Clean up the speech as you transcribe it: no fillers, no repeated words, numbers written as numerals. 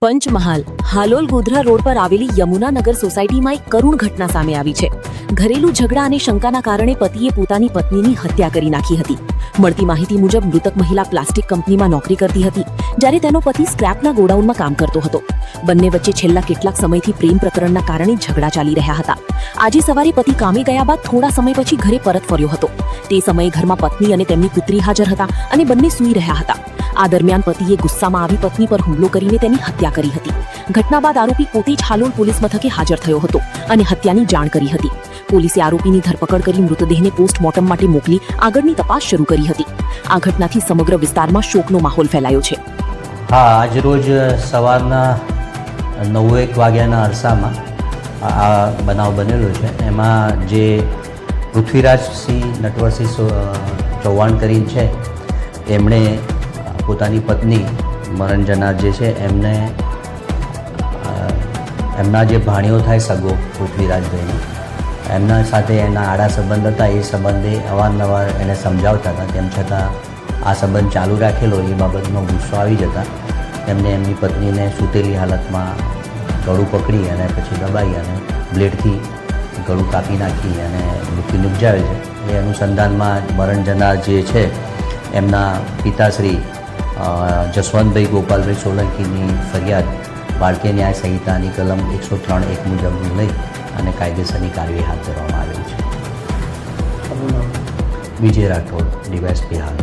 Panchmahal Halol Godhra road પર આવેલી યમુનાનગર સોસાયટીમાં એક કરુણ ઘટના સામે આવી છે। ઘરેલુ ઝઘડા અને શંકાના કારણે પતિએ પોતાની પત્નીની હત્યા કરી નાખી હતી। મળતી માહિતી મુજબ મૃતક મહિલા પ્લાસ્ટિક કંપનીમાં નોકરી કરતી હતી, જ્યારે તેનો પતિ સ્ક્રેપના ગોડાઉનમાં કામ કરતો હતો। બંને વચ્ચે છેલ્લા કેટલાક સમયથી પ્રેમ પ્રકરણના કારણે ઝઘડા ચાલી રહ્યા હતા। આજે સવારે પતિ કામે ગયા બાદ થોડા સમય પછી ઘરે પરત ફર્યો હતો। તે સમયે ઘરમાં પત્ની અને તેમની પુત્રી હાજર હતા અને બંને સૂઈ રહ્યા હતા। આ દરમિયાન પતિએ ગુસ્સામાં આવી પત્ની પર હુમલો કરીને તેની હત્યા કરી હતી। ઘટના બાદ આરોપી પોતે જ હાલોલ પોલીસ મથકે હાજર થયો હતો અને હત્યાની જાણ કરી હતી। પોલીસે આરોપીની ધરપકડ કરી મૃતદેહને પોસ્ટમોર્ટમ માટે મોકલી આગળની તપાસ શરૂ કરી હતી। આ ઘટનાથી સમગ્ર વિસ્તારમાં શોકનો માહોલ ફેલાયો છે। હા, આજરોજ સવારના 9:01 વાગ્યાના અરસામાં આ બનાવ બનેલો છે। એમાં જે પૃથ્વીરાજસિંહ નટવરસિંહ ચૌહાણ કરીને છે, એમણે પોતાની પત્ની મરણ જનાર જે છે એમને એમના જે ભાણિયો થાય સગો પૃથ્વીરાજભાઈનો, એમના સાથે એના આડા સંબંધ હતા। એ સંબંધે અવારનવાર એને સમજાવતા હતા, તેમ છતાં આ સંબંધ ચાલુ રાખેલો એ બાબતનો ગુસ્સો આવી જતા એમને એમની પત્નીને સૂતેલી હાલતમાં ગળું પકડી અને પછી દબાઈ અને બ્લેડથી ગળું કાપી નાખી અને મૃત્યુ નિપજાવે છે। એ અનુસંધાનમાં મરણ જનાર જે છે એમના પિતાશ્રી જસવંતભાઈ ગોપાલભાઈ સોલંકીની ફરિયાદ ભારતીય ન્યાય સંહિતાની કલમ 103(1) મુજબની લઈ અને કાયદેસરની કાર્યવાહી હાથ ધરવામાં આવેલ છે। વિજય રાઠોડ, ડીવાયએસપી હાલ।